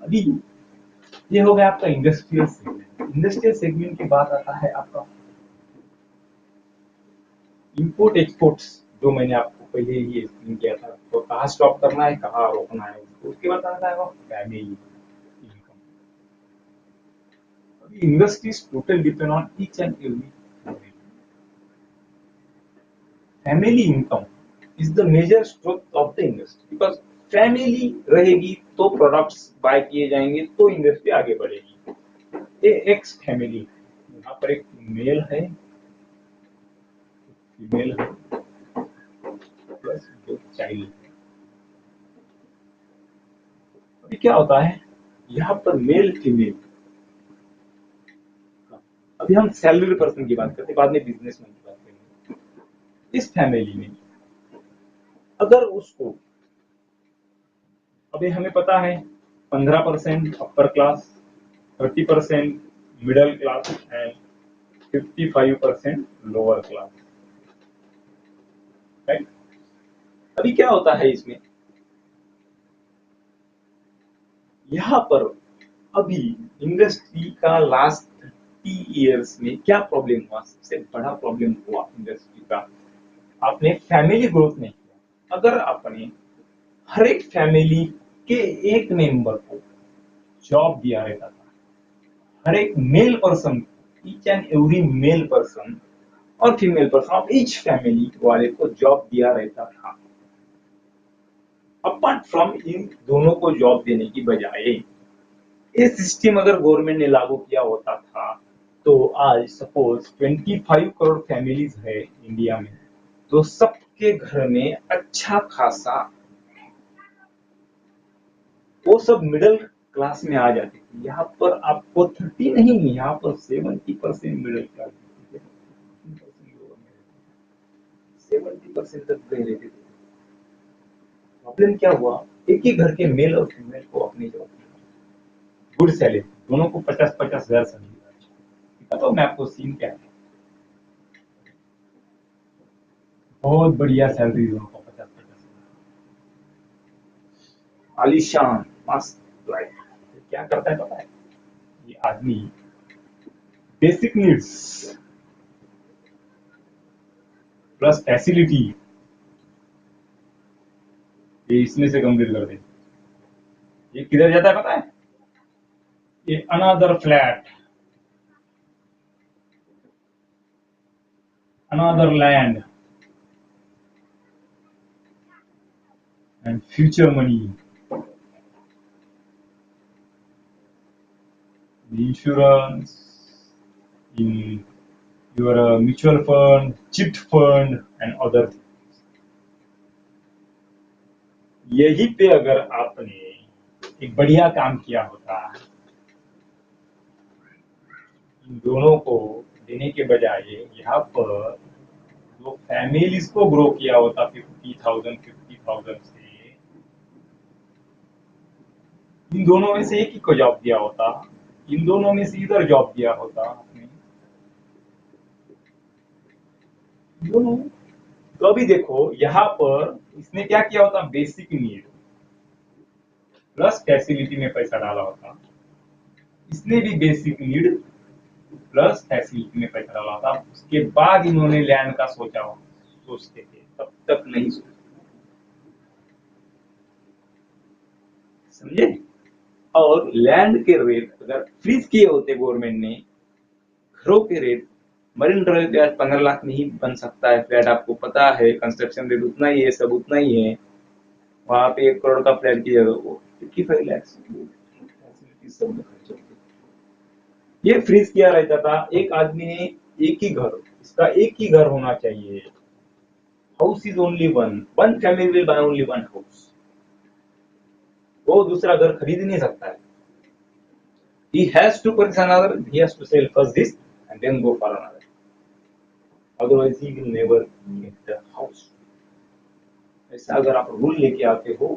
अभी ये हो गया आपका इंडस्ट्रियल सेगमेंट। इंडस्ट्रियल सेगमेंट के बाद आता है आपका इंपोर्ट एक्सपोर्ट्स, जो मैंने आपको पहले ही एक्सप्लेन किया था, तो कहाँ स्टॉप करना है, कहाँ रोकना है उसको। उसके बाद आता है फैमिली इनकम। अभी industries total depend on each and every family income is the major strength of the industry, because family रहेगी तो प्रोडक्ट्स बाय किए जाएंगे, तो इंडस्ट्री आगे बढ़ेगी। ये एक्स फैमिली, यहाँ पर एक मेल है, फीमेल है, प्लस दो चाइल्ड है। अभी क्या होता है यहाँ पर मेल फीमेल, अभी हम सैलरी पर्सन की बात करते हैं, बाद में बिजनेसमैन की बात करेंगे। इस फैमिली में अगर उसको, अभी हमें पता है 15% upper class, 30% middle class and 55% lower class, right. अभी क्या होता है इसमें, यहाँ पर अभी इंडस्ट्री का लास्ट 30 इयर्स में क्या प्रॉब्लम हुआ, सबसे बड़ा प्रॉब्लम हुआ इंडस्ट्री का, आपने फैमिली ग्रोथ नहीं किया। अगर आपने हर एक फैमिली के एक मेंबर को जॉब दिया रहता था, हर एक male person, each and every male person और female person of each family वाले को जॉब दिया रहता था, अपार्ट फ्रॉम इन दोनों को जॉब देने की बजाय ये सिस्टम अगर गवर्नमेंट ने लागू किया होता था, तो आज सपोज 25 करोड़ फैमिलीज है इंडिया में, तो सबके घर में अच्छा खासा वो सब मिडिल क्लास में आ जाती थी। यहाँ पर आपको 30 नहीं, यहाँ पर 70% मिडिल क्लास, 70% तक रह लेते थे। प्रॉब्लम क्या हुआ, एक ही घर के मेल और फीमेल को अपनी जॉब, गुड सैलरी, दोनों को 50-50 हजार सैलरी। तो मैं आपको सीन क्या है, बहुत बढ़िया सैलरी दोनों को, 50-50 आलीशान मस्त लाइफ। क्या करता है पता है, ये आदमी बेसिक नीड्स प्लस फैसिलिटी ये इसमें से कंप्लीट कर दे। ये किधर जाता है पता है, ये another flat, another land and future money, insurance, in your mutual fund, chit fund and other things. यही पे अगर आपने एक बढ़िया काम किया होता, इन दोनों को देने के बजाय यहाँ पर जो फैमिलीज को ग्रो किया होता 50,000 से, इन दोनों में से एक ही को जॉब दिया होता, इन दोनों में से इधर जॉब दिया होता आपने दोनों। तो अभी देखो यहाँ पर इसने क्या किया होता, बेसिक नीड प्लस फैसिलिटी में पैसा डाला होता, इसने भी बेसिक नीड प्लस फैसिलिटी में पैसा डाला होता। उसके बाद इन्होंने लैंड का सोचा हो, सोचते थे, तब तक नहीं सोचते, समझे। और लैंड के रेट अगर फ्रीज किए होते गवर्नमेंट ने, घरों के रेट, मरीन ड्राइव पे आज 15 लाख में ही बन सकता है फ्लैट, आपको पता है कंस्ट्रक्शन रेट उतना ही है, सब उतना ही है। वहां पे 1 करोड़ का फ्लैट की जगह वो 55 लाख सब में खर्च होते। ये फ्रीज किया रहता था। एक आदमी ने एक ही घर, इसका एक ही घर होना चाहिए, house is only one family will by only one house, वो दूसरा घर खरीद नहीं सकता है। he has to purchase another, he has to sell first this and then go for another, otherwise he will never get the house। ऐसा अगर आप रूल लेके आते हो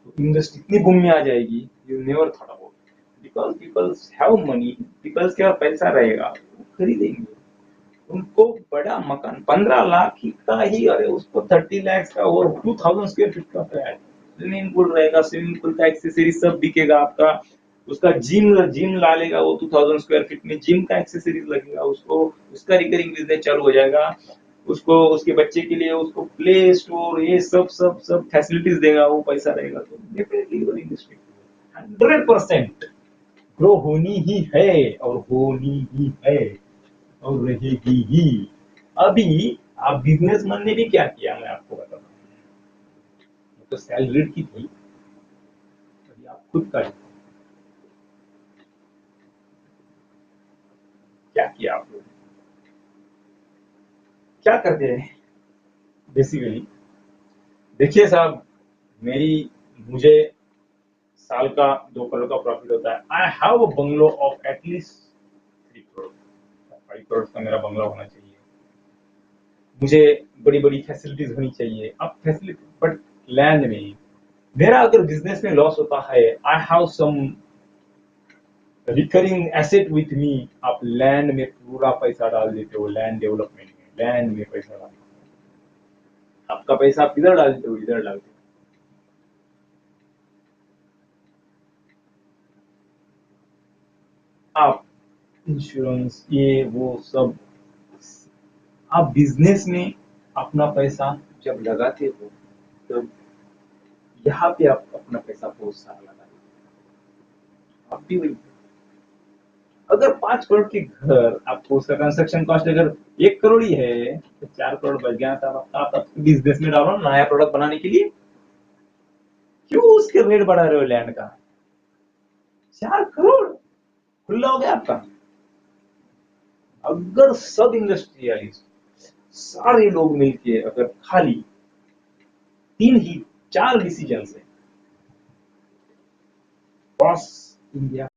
तो इंडस्ट्री इतनी बूम में आ जाएगी, you never thought about, because peoples have money, peoples के पास पैसा रहेगा, वो खरीदेंगे। उनको बड़ा मकान 15 लाख का ही, अरे उसको 30 लाख का और 2000 स्क्वायर फीट का फ्लैट, स्विमिंग पूल रहेगा, स्विमिंग पूल का एक्सेसरी सब बिकेगा आपका। उसका जिम जिम ला लेगा वो 2000 स्क्वायर फीट में, जिम का एक्सेसरीज लगेगा उसको, उसका रिकरिंग बिजनेस चालू हो जाएगा। उसको उसके बच्चे के लिए उसको प्ले स्टोर ये सब सब सब फैसिलिटीज देगा, वो पैसा रहेगा तो डेफिनेटली इंडस्ट्री 100% ग्रो होनी ही है, और होनी ही है, और रहेगी ही। अभी आप बिजनेसमैन ने भी क्या किया मैं आपको बताता हूँ, तो सैलरी की थी, अभी आप खुद का क्या किया आप लोग, क्या करते हैं बेसिकली। देखिए साहब, मेरी मुझे साल का 2 करोड़ का प्रॉफिट होता है। I have a bungalow of at least 3 crore, 5 crore का मेरा बंगला होना चाहिए। मुझे बड़ी बड़ी फैसिलिटीज होनी चाहिए। अब फैसिलिटी बट लैंड में मेरा अगर बिजनेस में लॉस होता है, I have some recurring asset with me. आप लैंड में पूरा पैसा डाल देते हो, लैंड डेवलपमेंट में, लैंड में पैसा डाल देते हो। आपका पैसा आप इधर डालते हो, इधर डालते हो आप, इंश्योरेंस ये वो सब। आप बिजनेस में अपना पैसा जब लगाते हो, तो यहाँ पे आप अपना पैसा बहुत सारा लगाते हो। आप भी वही, अगर 5 करोड़ के घर आपको उसका कंस्ट्रक्शन कॉस्ट अगर 1 करोड़ ही है, तो 4 करोड़ बच गया था आप बिजनेस में डालो ना, नया प्रोडक्ट बनाने के लिए। क्यों उसके रेट बढ़ा रहे हो लैंड का? 4 करोड़ खुला हो गया आपका। अगर सब इंडस्ट्रियलिस्ट सारे लोग मिलके अगर खाली 3 ही 4 डिसीजन से बॉस इंडिया